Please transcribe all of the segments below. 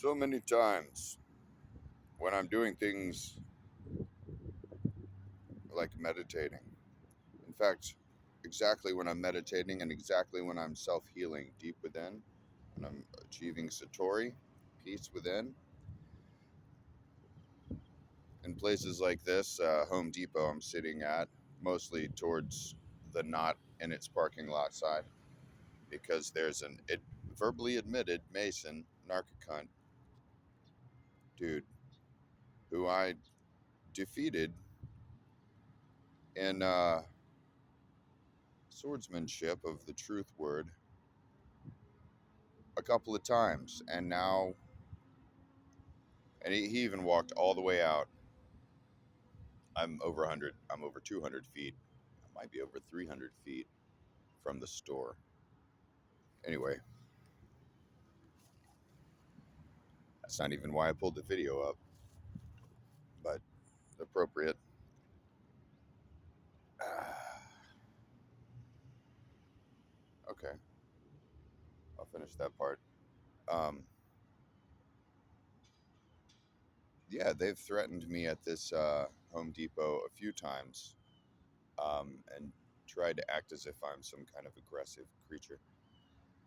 So many times when I'm doing things like meditating. In fact, exactly when I'm meditating and exactly when I'm self healing deep within, when I'm achieving Satori, peace within, in places like this, Home Depot, I'm sitting at, mostly towards the not in its parking lot side, because there's an verbally admitted Mason narcocunt dude who I defeated in swordsmanship of the truth word a couple of times, and now, and he even walked all the way out. I'm over 100, I'm over 200 feet, I might be over 300 feet from the store. Anyway, that's not even why I pulled the video up, but appropriate. Okay, I'll finish that part. Um, yeah, they've threatened me at this Home Depot a few times, and tried to act as if I'm some kind of aggressive creature.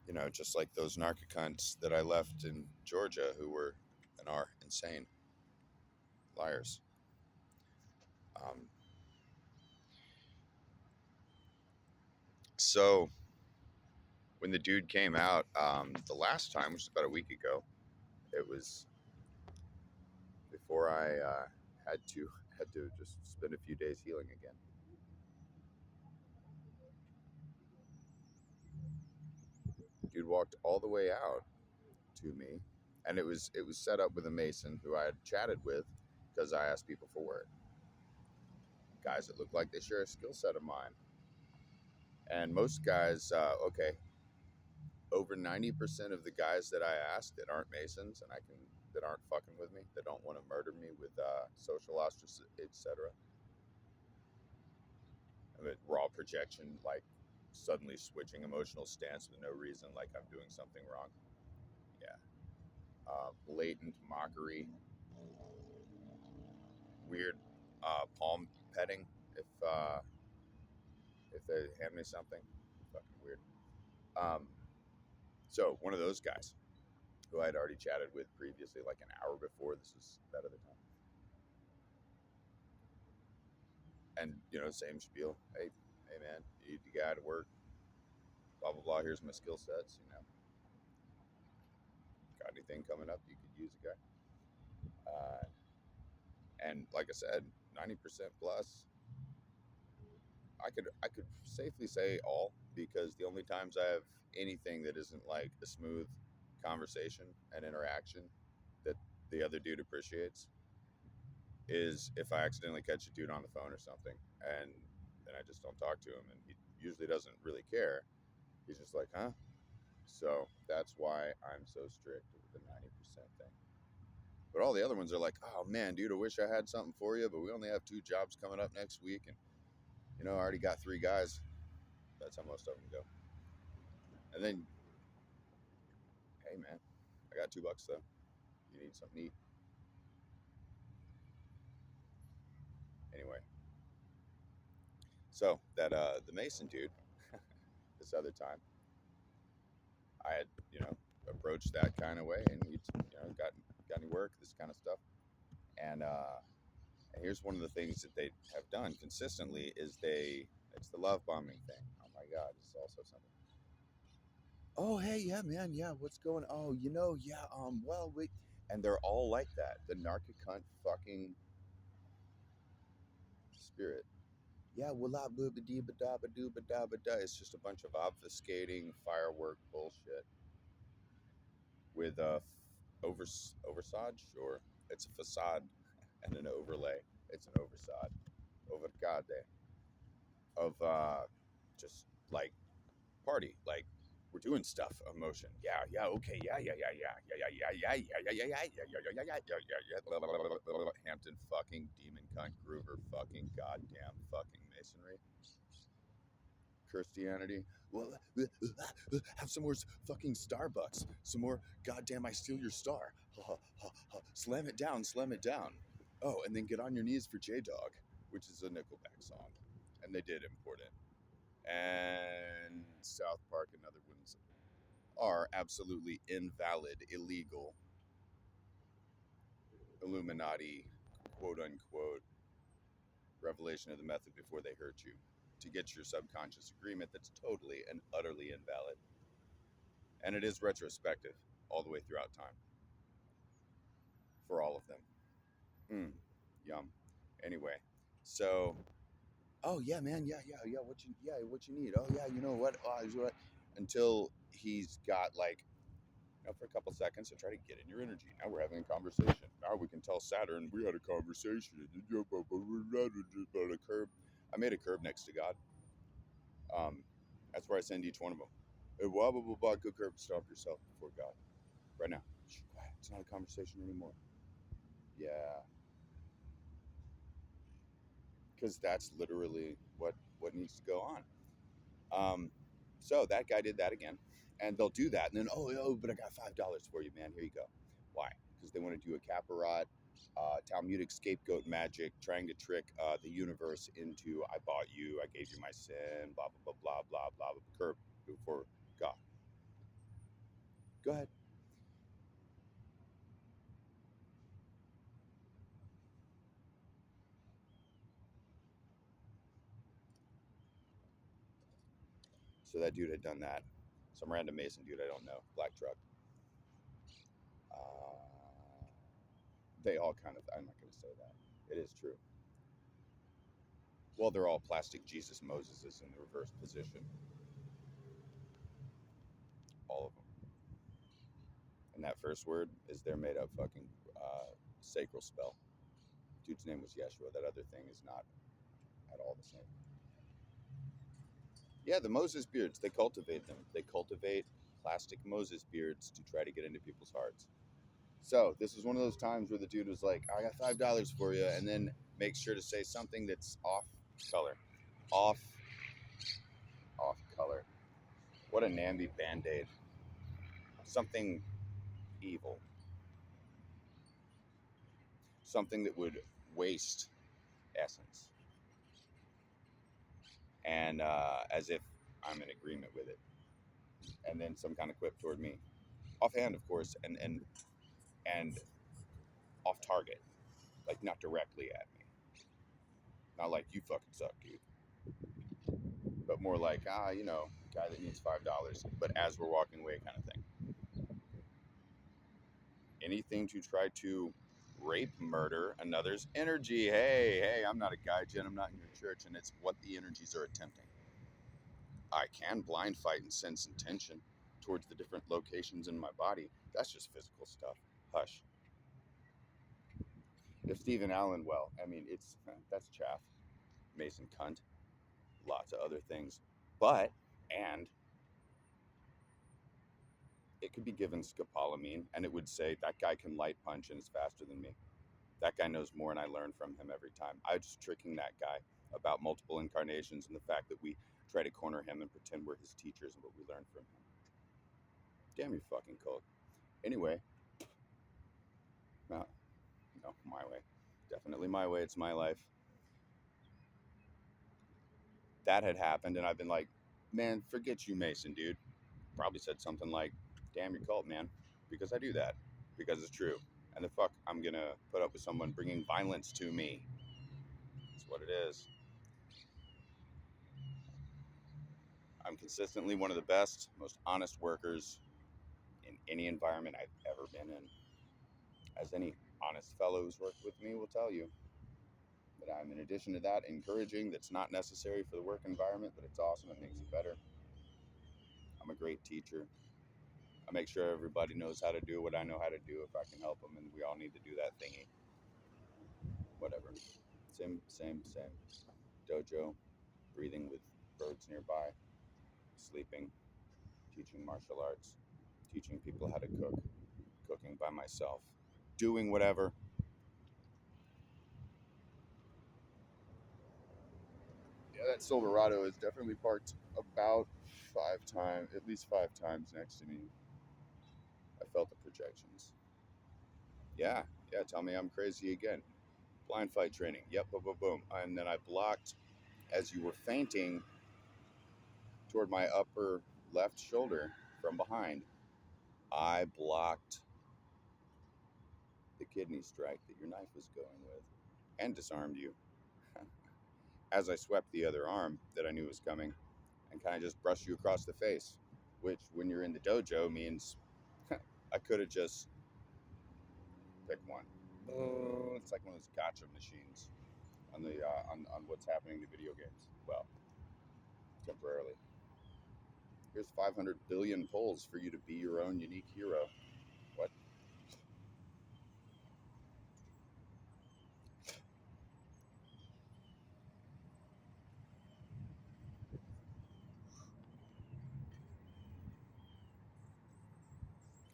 You know, just like those narcocunts that I left in Georgia who were and are insane liars. Um, so when the dude came out the last time, which was about a week ago, it was before I had to just spend a few days healing again. Dude walked all the way out to me, and it was set up with a Mason who I had chatted with because I asked people for work, guys that look like they share a skill set of mine. And most guys, okay, over 90% of the guys that I ask that aren't Masons and that aren't fucking with me, that don't want to murder me with social ostracism, etc. I mean, raw projection, like suddenly switching emotional stance for no reason, like I'm doing something wrong. Yeah. Blatant mockery, weird palm petting. If they hand me something, fucking weird. Um, so one of those guys who I had already chatted with previously, like an hour before, this was that other time, and same spiel. Hey man, you need the guy to work. Blah blah blah. Here's my skill sets. Got anything coming up? You could use a guy. And like I said, 90% plus. I could safely say all, because the only times I have anything that isn't like a smooth conversation and interaction that the other dude appreciates is if I accidentally catch a dude on the phone or something, and then I just don't talk to him, and he usually doesn't really care. He's just like, huh? So that's why I'm so strict with the 90% thing. But all the other ones are like, oh man, dude, I wish I had something for you, but we only have 2 jobs coming up next week, and I already got 3 guys. That's how most of them go. And then, hey man, I got $2 though. You need something to eat. Anyway, so that the Mason dude, this other time, I had approached that kind of way, and he got any work, this kind of stuff, and here's one of the things that they have done consistently is it's the love bombing thing. Oh my God, this is also something. Oh hey, yeah man, yeah, what's going? Oh, yeah, well we, and they're all like that. The narcocunt fucking spirit. Yeah, well, la boo ba dee ba da ba doo ba da ba da. It's just a bunch of obfuscating firework bullshit with oversage, or it's a facade and an overlay. It's an oversod, overcade of just like party, like we're doing stuff, emotion. Yeah, yeah, okay, yeah, yeah, yeah, yeah, yeah, yeah, yeah, yeah, yeah, yeah, yeah, yeah, yeah, yeah, yeah, yeah. Hampton fucking demon cunt Groover fucking goddamn fucking masonry. Christianity. Well, have some more fucking Starbucks. Some more goddamn I steal your star. Slam it down, slam it down. Oh, and then get on your knees for J Dog, which is a Nickelback song. And they did import it. And South Park and other ones are absolutely invalid, illegal, Illuminati, quote unquote, revelation of the method before they hurt you to get your subconscious agreement that's totally and utterly invalid. And it is retrospective all the way throughout time for all of them. Yum. Anyway, so, oh yeah, man, yeah. What you need? Oh yeah, you know what? Until he's got like, for a couple seconds to try to get in your energy. Now we're having a conversation. Now we can tell Saturn we had a conversation. A curb. I made a curb next to God. That's where I send each one of them. Hey, blah, blah, blah, blah, go curb stomp yourself before God. Right now. Shh, quiet. It's not a conversation anymore. Yeah. Because that's literally what needs to go on. So that guy did that again. And they'll do that. And then, oh, but I got $5 for you, man. Here you go. Why? Because they want to do a Kaparat, Talmudic scapegoat magic, trying to trick the universe into I bought you, I gave you my sin, blah, blah, blah, blah, blah, blah, curb before God. Go ahead. So that dude had done that. Some random Mason dude I don't know. Black truck. They all kind of, I'm not going to say that. It is true. Well, they're all plastic Jesus Moseses in the reverse position. All of them. And that first word is their made up fucking sacral spell. Dude's name was Yeshua. That other thing is not at all the same. Yeah, the Moses beards, they cultivate them. They cultivate plastic Moses beards to try to get into people's hearts. So this is one of those times where the dude was like, I got $5 for you, and then make sure to say something that's off color. Off color. What a namby band-aid. Something evil. Something that would waste essence. And as if I'm in agreement with it. And then some kind of quip toward me. Offhand, of course, and off target. Like, not directly at me. Not like, you fucking suck, dude. But more like, guy that needs $5. But as we're walking away kind of thing. Anything to try to rape, murder another's energy. Hey, I'm not a gaijin. I'm not in your church. And it's what the energies are attempting. I can blind fight and sense intention towards the different locations in my body. That's just physical stuff. Hush. If Stephen Allen, that's chaff. Mason cunt. Lots of other things. And it could be given scopolamine, and it would say, that guy can light punch and is faster than me. That guy knows more, and I learn from him every time. I was just tricking that guy about multiple incarnations and the fact that we try to corner him and pretend we're his teachers and what we learn from him. Damn your fucking cult. Anyway, no, my way. Definitely my way. It's my life. That had happened, and I've been like, man, forget you, Mason, dude. Probably said something like, damn your cult, man. Because I do that. Because it's true. And the fuck I'm gonna put up with someone bringing violence to me. That's what it is. I'm consistently one of the best, most honest workers in any environment I've ever been in. As any honest fellow who's worked with me will tell you. But I'm, in addition to that, encouraging. That's not necessary for the work environment, but it's awesome. It makes it better. I'm a great teacher. I make sure everybody knows how to do what I know how to do if I can help them, and we all need to do that thingy. Whatever. Same. Dojo, breathing with birds nearby, sleeping, teaching martial arts, teaching people how to cook, cooking by myself, doing whatever. Yeah, that Silverado is definitely parked about 5 times, at least 5 times next to me, I felt the projections. Yeah, yeah, tell me I'm crazy again. Blind fight training. Yep, boom, boom, boom. And then I blocked as you were fainting toward my upper left shoulder from behind. I blocked the kidney strike that your knife was going with and disarmed you as I swept the other arm that I knew was coming and kind of just brushed you across the face, which when you're in the dojo means I could have just picked one. It's like one of those gotcha machines on the on what's happening in the video games. Well, temporarily. Here's 500 billion polls for you to be your own unique hero. What?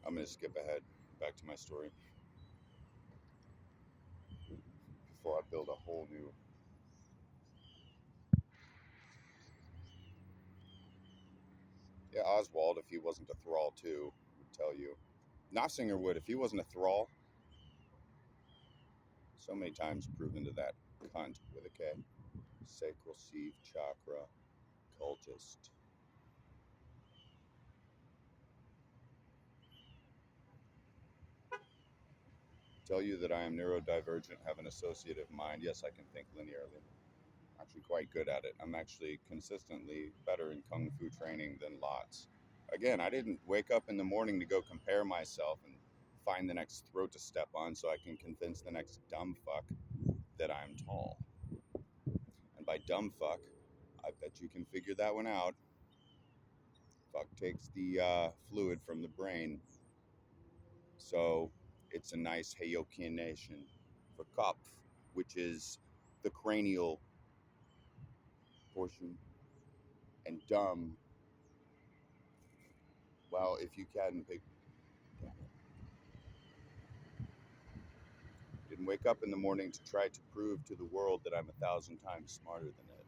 I'm going to skip ahead back to my story before I build a whole new. Yeah, Oswald, if he wasn't a thrall too, would tell you. Nossinger would, if he wasn't a thrall, so many times proven to that cunt with a K. Sacral Sieve Chakra Cultist. Tell you that I am neurodivergent, have an associative mind. Yes, I can think linearly. Actually quite good at it. I'm actually consistently better in kung fu training than lots. Again, I didn't wake up in the morning to go compare myself and find the next throat to step on so I can convince the next dumb fuck that I'm tall. And by dumb fuck, I bet you can figure that one out. Fuck takes the fluid from the brain. So it's a nice heyokination for Kopf, which is the cranial portion, and dumb. Well, if you can pick, didn't wake up in the morning to try to prove to the world that I'm 1,000 times smarter than it,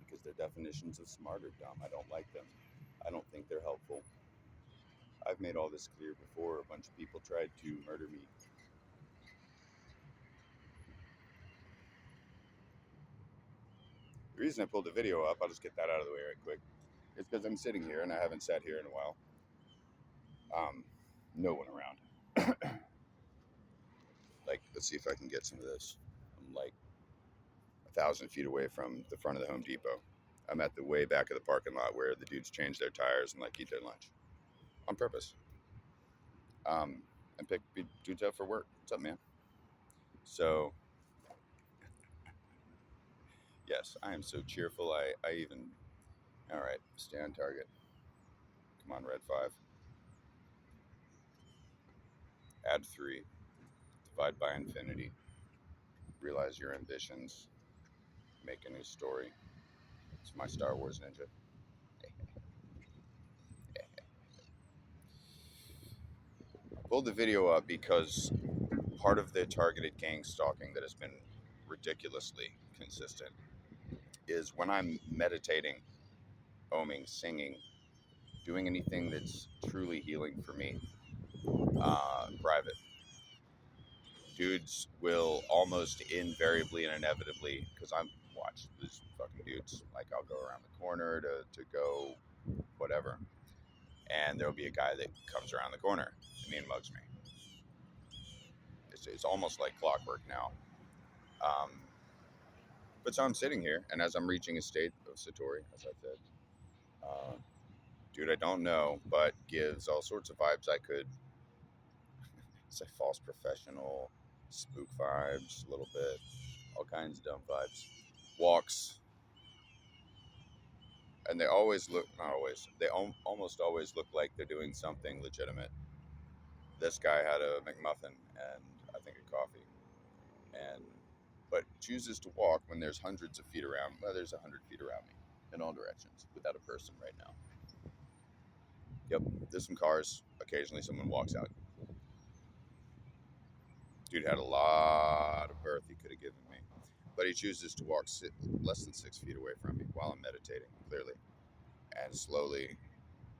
because their definitions of smart are dumb. I don't like them. I don't think they're helpful. I've made all this clear before. A bunch of people tried to murder me. The reason I pulled the video up, I'll just get that out of the way right quick, is because I'm sitting here and I haven't sat here in a while. No one around. Like, let's see if I can get some of this. I'm like 1,000 feet away from the front of the Home Depot. I'm at the way back of the parking lot where the dudes change their tires and like eat their lunch on purpose. And pick dudes up for work. What's up, man? So, yes, I am so cheerful. I even, all right, stay on target. Come on, red 5. Add 3. Divide by infinity. Realize your ambitions. Make a new story. It's my Star Wars ninja. I pulled the video up because part of the targeted gang stalking that has been ridiculously consistent is when I'm meditating, oming, singing, doing anything that's truly healing for me, private. Dudes will almost invariably and inevitably, because I'm watched these fucking dudes, like I'll go around the corner to go whatever, and there'll be a guy that comes around the corner to me and mugs me. It's almost like clockwork now. But so I'm sitting here, and as I'm reaching a state of Satori, as I said, dude I don't know, but gives all sorts of vibes. I could say false professional, spook vibes, a little bit, all kinds of dumb vibes. Walks, and they always look, not always, they almost always look like they're doing something legitimate. This guy had a McMuffin and I think a coffee, and but chooses to walk when there's hundreds of feet around. Well, there's 100 feet around me in all directions without a person right now. Yep, there's some cars. Occasionally someone walks out. Dude had a lot of berth he could have given me, but he chooses to walk less than 6 feet away from me while I'm meditating, clearly. and slowly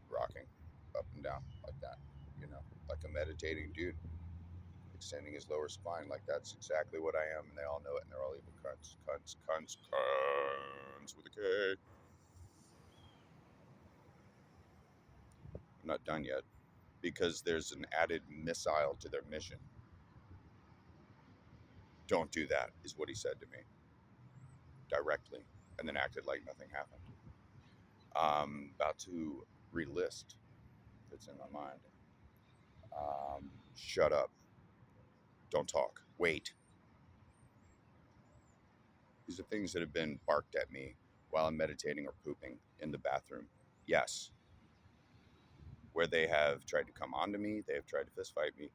rocking up and down like that, like a meditating dude, extending his lower spine. Like that's exactly what I am, and they all know it, and they're all evil cunts, cunts, cunts, cunts with a K. I'm not done yet because there's an added missile to their mission. Don't do that, is what he said to me directly, and then acted like nothing happened. I'm about to relist that's in my mind. Shut up. Don't talk. Wait. These are things that have been barked at me while I'm meditating or pooping in the bathroom. Yes. Where they have tried to come onto me, they have tried to fist fight me,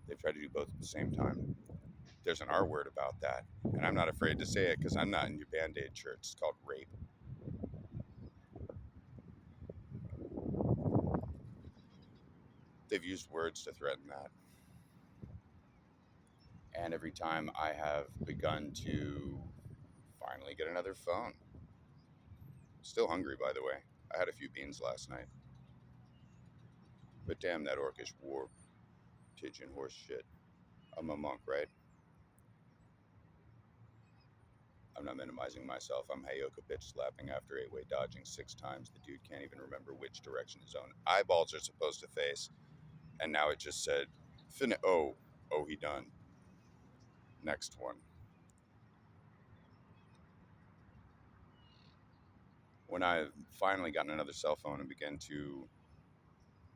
they've tried to do both at the same time. There's an R word about that, and I'm not afraid to say it because I'm not in your Band-Aid shirts. It's called rape. They've used words to threaten that. And every time I have begun to finally get another phone. Still hungry, by the way. I had a few beans last night. But damn that orcish war pigeon horse shit. I'm a monk, right? I'm not minimizing myself. I'm Hayoka bitch slapping after 8-way dodging 6 times. The dude can't even remember which direction his own eyeballs are supposed to face. And now it just said, oh, he done. Next one. When I've finally gotten another cell phone and began to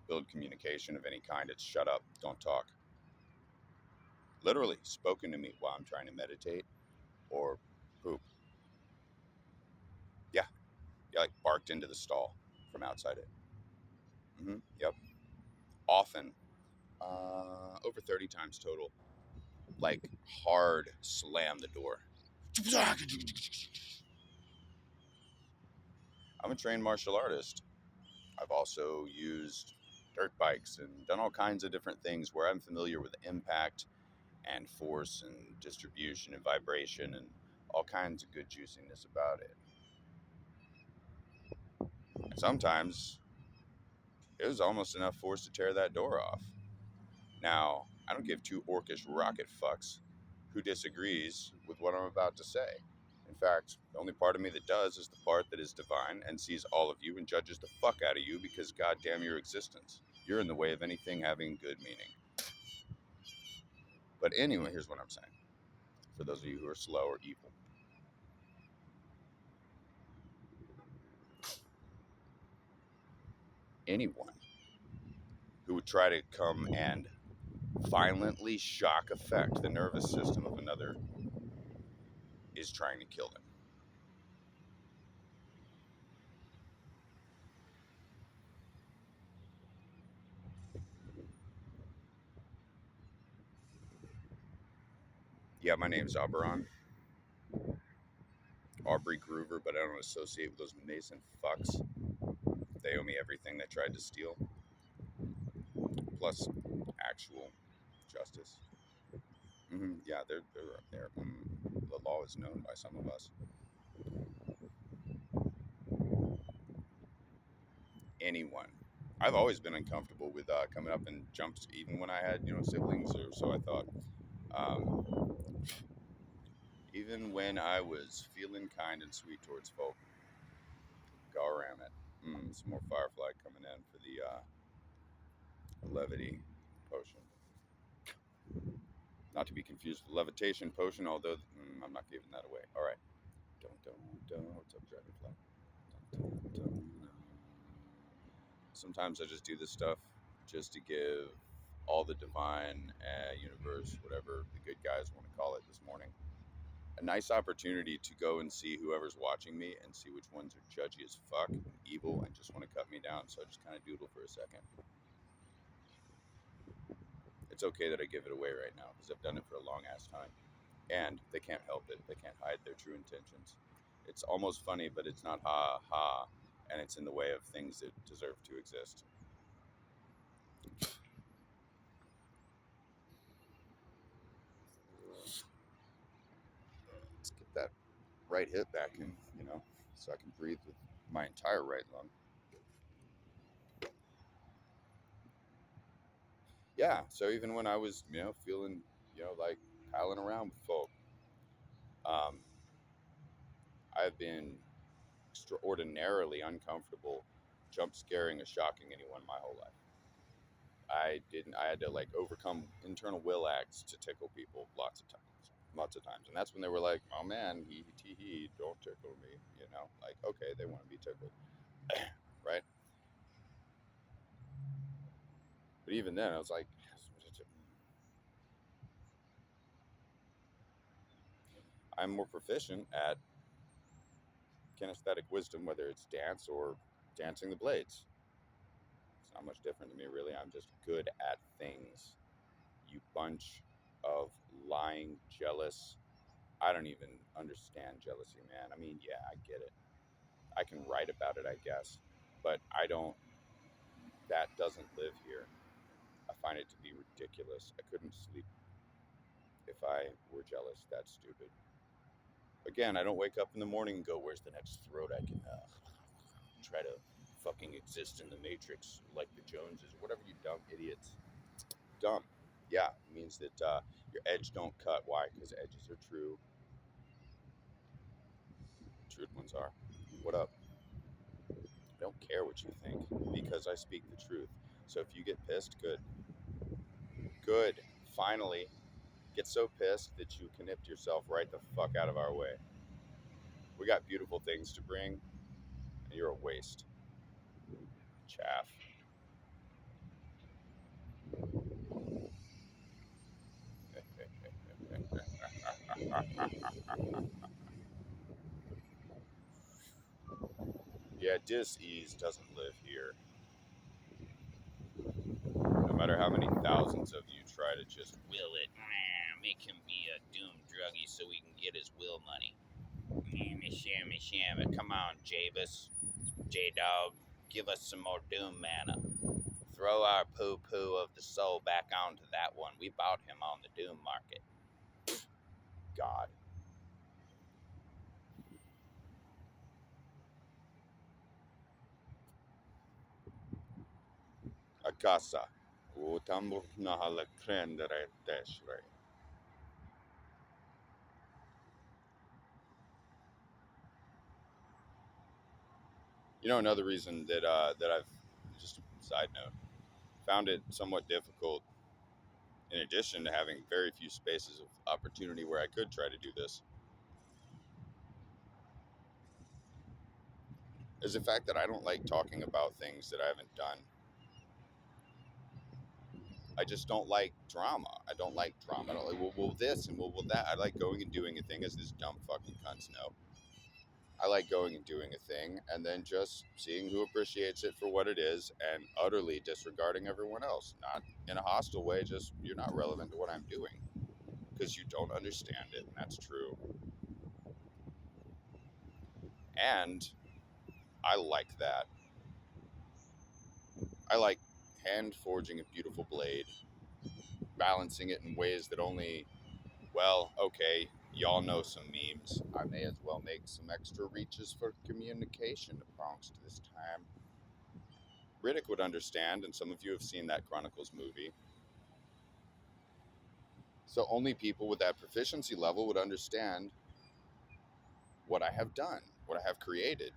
build communication of any kind, it's shut up, don't talk. Literally spoken to me while I'm trying to meditate or poop. Yeah, like barked into the stall from outside it. Yep. Often, over 30 times total. Like hard slam the door. I'm a trained martial artist. I've also used dirt bikes and done all kinds of different things where I'm familiar with impact and force and distribution and vibration and all kinds of good juiciness about it. And sometimes it was almost enough force to tear that door off. Now, I don't give two orcish rocket fucks who disagrees with what I'm about to say. In fact, the only part of me that does is the part that is divine and sees all of you and judges the fuck out of you because goddamn your existence. You're in the way of anything having good meaning. But anyway, here's what I'm saying. For those of you who are slow or evil. Anyone who would try to come and violently shock affect the nervous system of another is trying to kill them. Yeah, my name's Auberon. Aubrey Groover, but I don't associate with those Mason fucks. They owe me everything they tried to steal. Plus actual justice. Yeah, they're there. The law is known by some of us. Anyone. I've always been uncomfortable with coming up in jumps, even when I had siblings, or so I thought. Even when I was feeling kind and sweet towards folk. Garam it. Some more Firefly coming in for the levity potion. Not to be confused with levitation potion, although I'm not giving that away. All right. Don't. What's up, Dragonfly? Don't. Sometimes I just do this stuff just to give all the divine universe, whatever the good guys want to call it this morning, a nice opportunity to go and see whoever's watching me and see which ones are judgy as fuck and evil and just want to cut me down. So I just kind of doodle for a second. It's okay that I give it away right now because I've done it for a long ass time. And they can't help it. They can't hide their true intentions. It's almost funny, but it's not ha ha. And it's in the way of things that deserve to exist. Let's get that right hip back in, so I can breathe with my entire right lung. yeah, so even when I was, feeling, like palling around with folk, um, I've been extraordinarily uncomfortable jump scaring or shocking anyone my whole life. I didn't. I had to like overcome internal will acts to tickle people lots of times, and that's when they were like, "Oh man, he, don't tickle me," like okay, they want to be tickled, right? But even then, I was like, I'm more proficient at kinesthetic wisdom, whether it's dance or dancing the blades. It's not much different to me, really. I'm just good at things. You bunch of lying, jealous. I don't even understand jealousy, man. I mean, yeah, I get it. I can write about it, I guess, but I don't. That doesn't live here. I find it to be ridiculous. I couldn't sleep if I were jealous. That's stupid. Again, I don't wake up in the morning and go, "Where's the next throat I can try to fucking exist in the Matrix like the Joneses or whatever, you dumb idiots." Dumb. Yeah, it means that your edge don't cut. Why? Because edges are true. Truth ones are. What up? I don't care what you think because I speak the truth. So if you get pissed, good. Good. Finally, get so pissed that you connect yourself right the fuck out of our way. We got beautiful things to bring, and you're a waste. Chaff. Yeah, dis-ease doesn't live here. No matter how many thousands of you try to just will it, make him be a doom druggie so we can get his will money. Shammy shammy. Come on, Javis. J-Dog. Give us some more doom mana. Throw our poo-poo of the soul back onto that one. We bought him on the doom market. God. Akasa. Utambo nahala krendere deshre. Another reason that I've, just a side note, found it somewhat difficult, in addition to having very few spaces of opportunity where I could try to do this, is the fact that I don't like talking about things that I haven't done. I just don't like drama. I don't like drama. I don't like, well, this and well, that. I like going and doing a thing, as this dumb fucking cunts know. I like going and doing a thing and then just seeing who appreciates it for what it is and utterly disregarding everyone else. Not in a hostile way, just you're not relevant to what I'm doing because you don't understand it, and that's true. And I like that. I like hand forging a beautiful blade, balancing it in ways that only, well, okay, y'all know some memes. I may as well make some extra reaches for communication amongst this time. Riddick would understand, and some of you have seen that Chronicles movie. So only people with that proficiency level would understand what I have done, what I have created.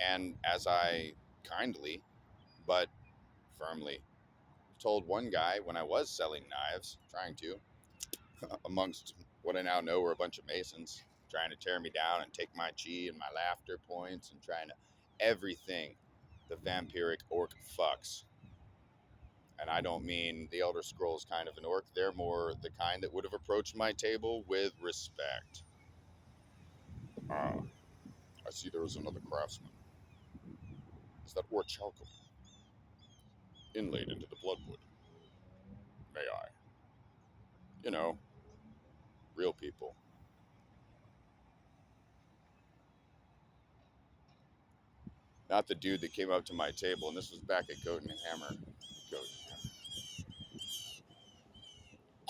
And as I kindly, but firmly, told one guy when I was selling knives, trying to, amongst what I now know were a bunch of Masons, trying to tear me down and take my chi and my laughter points and trying to everything the vampiric orc fucks. And I don't mean the Elder Scrolls kind of an orc. They're more the kind that would have approached my table with respect. Ah, I see there is another craftsman. Is that orichalcum inlaid into the bloodwood? May I? You know, real people. Not the dude that came up to my table, and this was back at Goat and Hammer. Goat and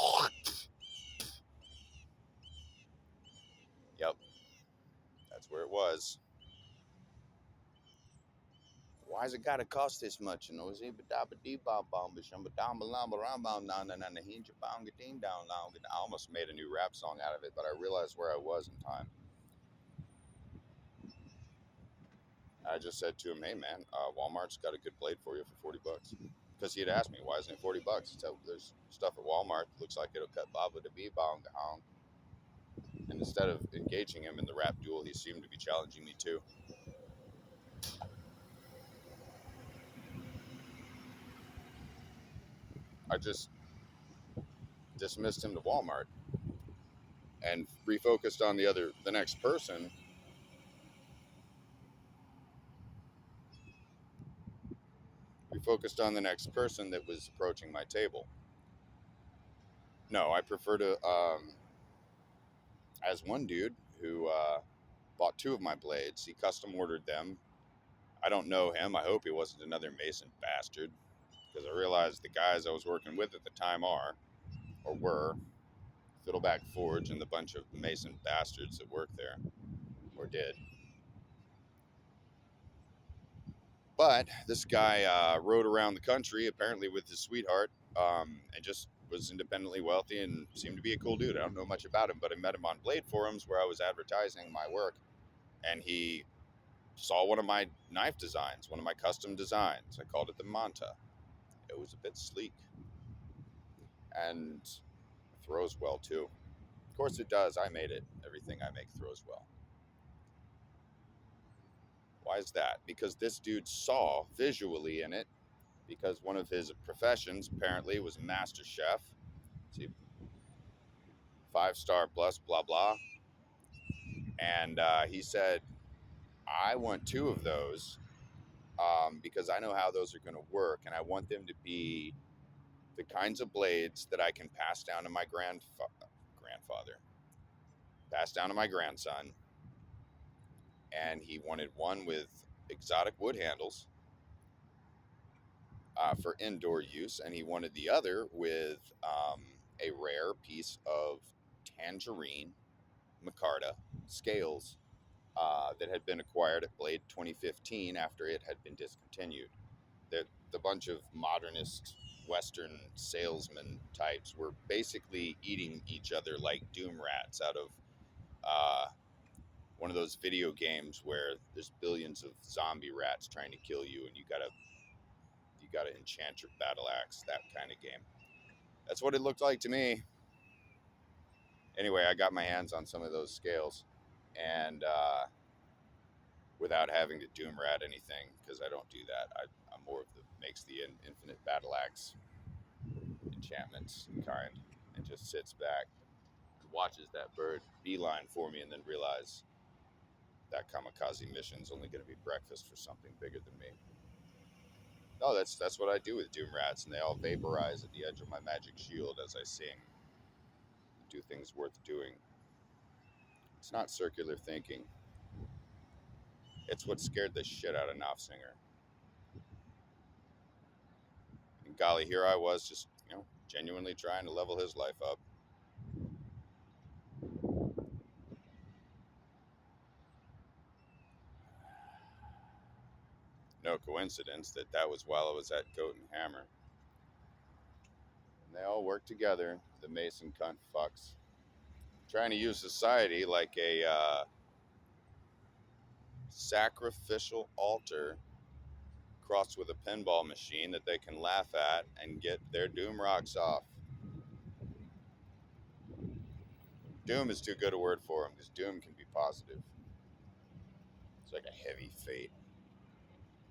Hammer. Yep, that's where it was. why's it gotta cost this much? And I was I almost made a new rap song out of it, but I realized where I was in time. I just said to him, "Hey man, Walmart's got a good blade for you for $40." Because he had asked me, "Why isn't it $40?" So there's stuff at Walmart that looks like it'll cut Baba to be bong hong. And instead of engaging him in the rap duel, he seemed to be challenging me too. I just dismissed him to Walmart and refocused on the next person. We focused on the next person that was approaching my table. No, I prefer to, as one dude who bought two of my blades, he custom ordered them. I don't know him. I hope he wasn't another Mason bastard, because I realized the guys I was working with at the time were Fiddleback Forge and the bunch of Mason bastards that work there, or did. But this guy rode around the country, apparently with his sweetheart, and just was independently wealthy and seemed to be a cool dude. I don't know much about him, but I met him on Blade forums where I was advertising my work, and he saw one of my knife designs, one of my custom designs. I called it the Manta. It was a bit sleek and throws well too. Of course it does. I made it. Everything I make throws well. Why is that? Because this dude saw visually in it, because one of his professions apparently was master chef. See, 5-star plus, blah, blah. And he said, I want two of those because I know how those are going to work. And I want them to be the kinds of blades that I can pass down to my grandfather, pass down to my grandson. And he wanted one with exotic wood handles for indoor use, and he wanted the other with a rare piece of tangerine micarta scales that had been acquired at Blade 2015 after it had been discontinued. The bunch of modernist Western salesman types were basically eating each other like doom rats out of uh, one of those video games where there's billions of zombie rats trying to kill you, and you gotta enchant your battle axe. That kind of game. That's what it looked like to me. Anyway, I got my hands on some of those scales, and without having to doom rat anything, because I don't do that. I'm more of the makes the infinite battle axe enchantments kind, and just sits back, watches that bird beeline for me, and then realize that kamikaze mission's only going to be breakfast for something bigger than me. No, that's what I do with doom rats, and they all vaporize at the edge of my magic shield as I sing. Do things worth doing. It's not circular thinking. It's what scared the shit out of Knopfsinger. And golly, here I was just, genuinely trying to level his life up. No coincidence that was while I was at Goat and Hammer. And they all work together, the Mason cunt fucks. Trying to use society like a sacrificial altar crossed with a pinball machine that they can laugh at and get their doom rocks off. Doom is too good a word for them, because doom can be positive. It's like a heavy fate.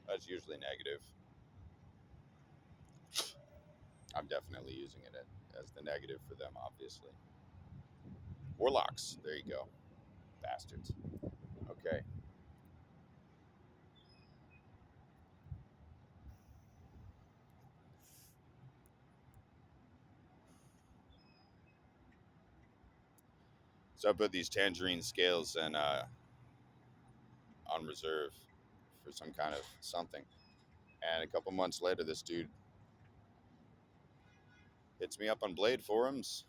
That's usually negative. I'm definitely using it as the negative for them, obviously. Warlocks. There you go. Bastards. Okay. So I put these tangerine scales on reserve for some kind of something. And a couple months later, this dude hits me up on Blade forums,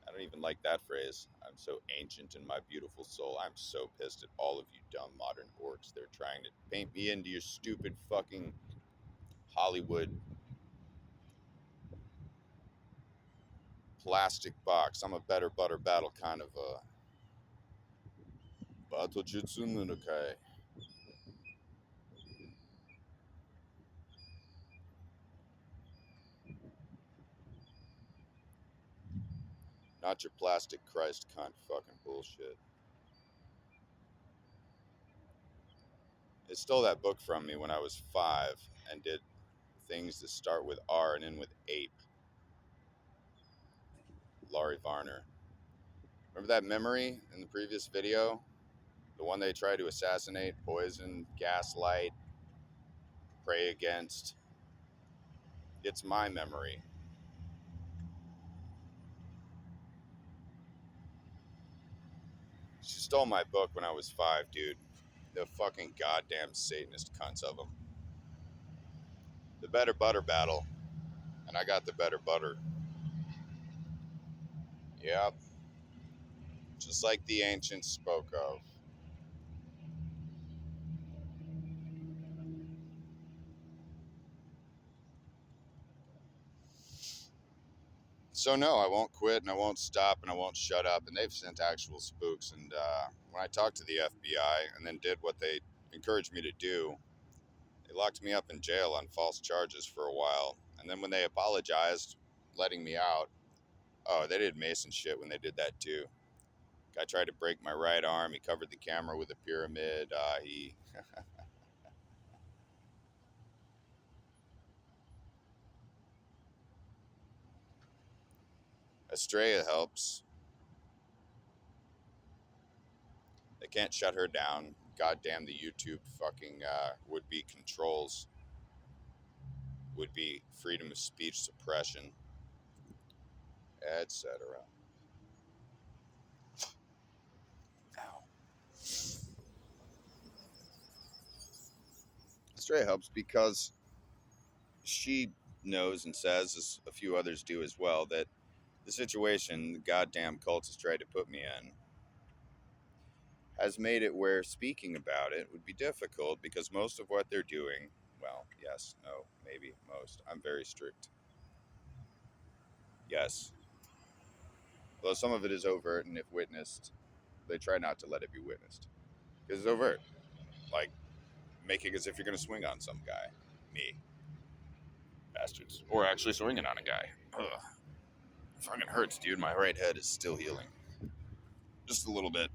and don't even like that phrase. I'm so ancient in my beautiful soul. I'm so pissed at all of you dumb modern orcs. They're trying to paint me into your stupid fucking Hollywood plastic box. I'm a better butter battle kind of battle jutsu nunakai. Not your plastic Christ cunt fucking bullshit. It stole that book from me when I was 5 and did things that start with R and end with ape. Laurie Varner. Remember that memory in the previous video? The one they tried to assassinate, poison, gaslight, pray against. It's my memory. She stole my book when I was 5, dude. The fucking goddamn Satanist cunts of them. The better butter battle. And I got the better butter. Yep. Just like the ancients spoke of. So no, I won't quit and I won't stop and I won't shut up. And they've sent actual spooks. And when I talked to the FBI and then did what they encouraged me to do, they locked me up in jail on false charges for a while. And then when they apologized, letting me out, oh, they did Mason shit when they did that too. Guy tried to break my right arm. He covered the camera with a pyramid. Estrella helps. They can't shut her down. Goddamn the YouTube fucking would-be controls. Would-be freedom of speech suppression, etc. Ow. Estrella helps because she knows and says, as a few others do as well, that the situation the goddamn cults has tried to put me in has made it where speaking about it would be difficult because most of what they're doing, well, yes, no, maybe most, I'm very strict. Yes. Although some of it is overt, and if witnessed, they try not to let it be witnessed. Because it's overt. Like, making as if you're going to swing on some guy. Me. Bastards. Or actually swinging on a guy. Ugh. Fucking hurts, dude. My right head is still healing. Just a little bit.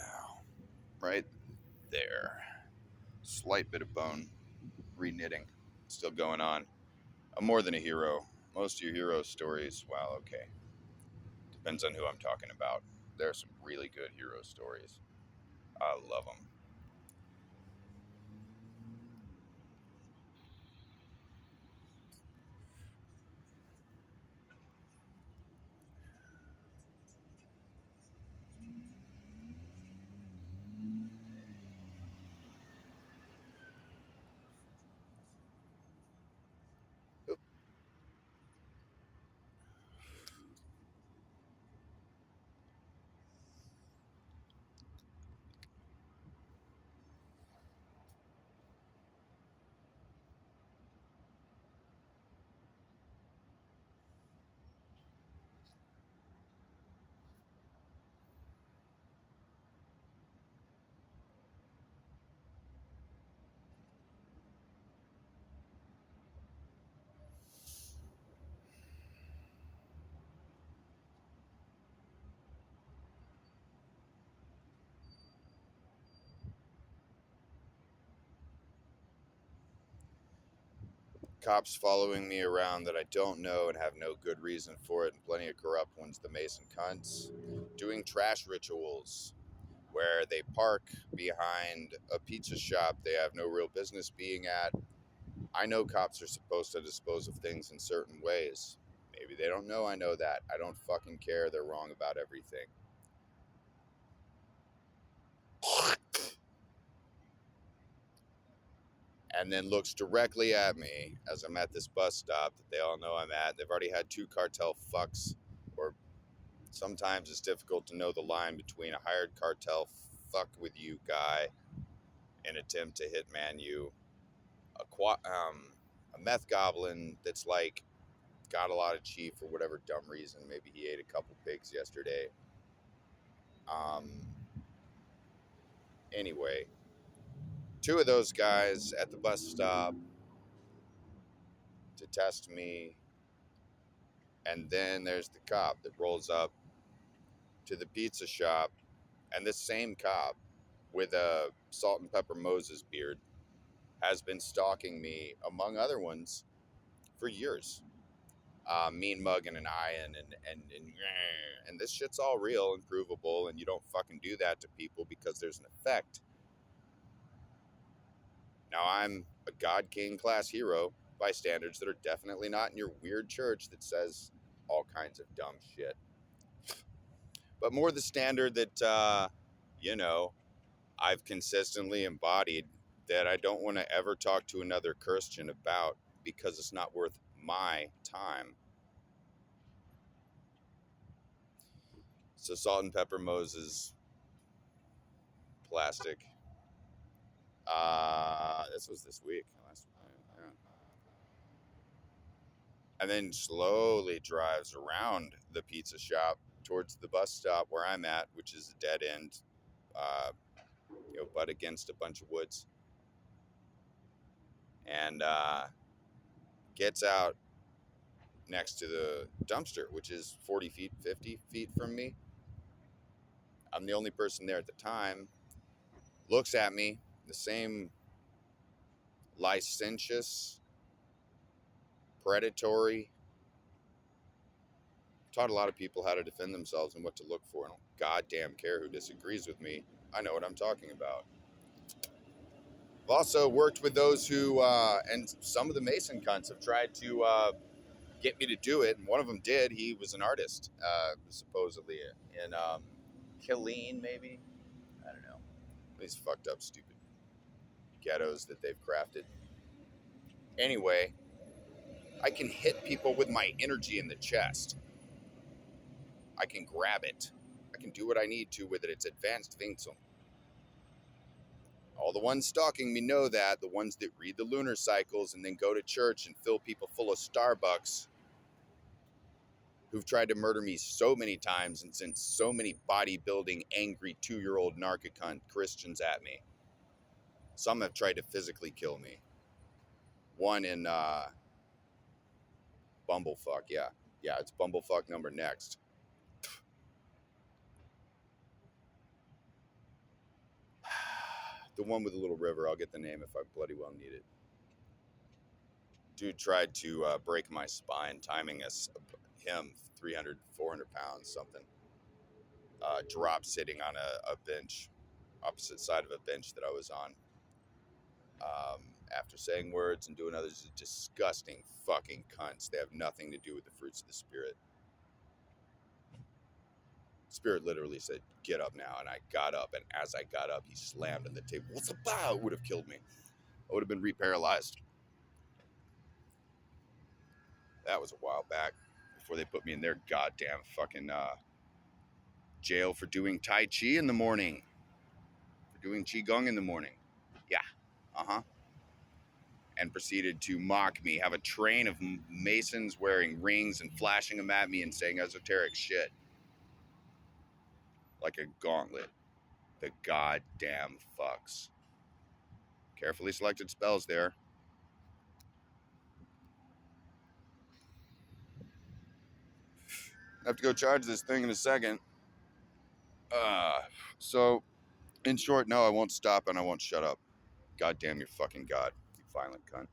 Ow. Right there. Slight bit of bone reknitting still going on. I'm more than a hero. Most of your hero stories, well, okay. Depends on who I'm talking about. There are some really good hero stories. I love them. Cops following me around that I don't know and have no good reason for it, and plenty of corrupt ones, the Mason cunts, doing trash rituals where they park behind a pizza shop they have no real business being at. I know cops are supposed to dispose of things in certain ways. Maybe they don't know I know that. I don't fucking care. They're wrong about everything. And then looks directly at me as I'm at this bus stop that they all know I'm at. They've already had 2 cartel fucks or sometimes it's difficult to know the line between a hired cartel fuck with you guy and attempt to hitman you, a meth goblin that's like got a lot of chi for whatever dumb reason. Maybe he ate a couple pigs yesterday. Um, anyway, two of those guys at the bus stop to test me, and then there's the cop that rolls up to the pizza shop, and this same cop with a salt and pepper Moses beard has been stalking me, among other ones, for years. Mean mugging and eyeing and this shit's all real and provable, and you don't fucking do that to people because there's an effect. Now I'm a God King class hero by standards that are definitely not in your weird church that says all kinds of dumb shit, but more the standard that you know I've consistently embodied, that I don't want to ever talk to another Christian about because it's not worth my time. So salt and pepper Moses, plastic. This was this week. Yeah. And then slowly drives around the pizza shop towards the bus stop where I'm at, which is a dead end, butt against a bunch of woods. And gets out next to the dumpster, which is 40 feet, 50 feet from me. I'm the only person there at the time. Looks at me, the same licentious, predatory. Taught a lot of people how to defend themselves and what to look for. I don't goddamn care who disagrees with me. I know what I'm talking about. I've also worked with those who, and some of the Mason cunts have tried to get me to do it, and one of them did. He was an artist, supposedly, in Killeen, maybe? I don't know. These fucked up, stupid ghettos that they've crafted. Anyway, I can hit people with my energy in the chest. I can grab it. I can do what I need to with it. It's advanced Wing Tsun. All the ones stalking me know that. The ones that read the lunar cycles and then go to church and fill people full of Starbucks, who've tried to murder me so many times and sent so many bodybuilding, angry 2-year-old narcocunt Christians at me. Some have tried to physically kill me. One in Bumblefuck, yeah. Yeah, it's Bumblefuck number next. The one with the little river, I'll get the name if I bloody well need it. Dude tried to break my spine, timing him 300, 400 pounds, something. Drop sitting on a bench, opposite side of a bench that I was on. After saying words and doing others, disgusting fucking cunts. They have nothing to do with the fruits of the Spirit. Spirit literally said, "Get up now," and I got up, and as I got up, he slammed on the table. What's about? It would have killed me. I would have been reparalyzed. That was a while back, before they put me in their goddamn fucking jail for doing Tai Chi in the morning. For doing Qigong in the morning. Yeah. Uh-huh. And proceeded to mock me, have a train of Masons wearing rings and flashing them at me and saying esoteric shit. Like a gauntlet. The goddamn fucks. Carefully selected spells there. I have to go charge this thing in a second. So, in short, no, I won't stop and I won't shut up. Goddamn your fucking God, you violent cunt.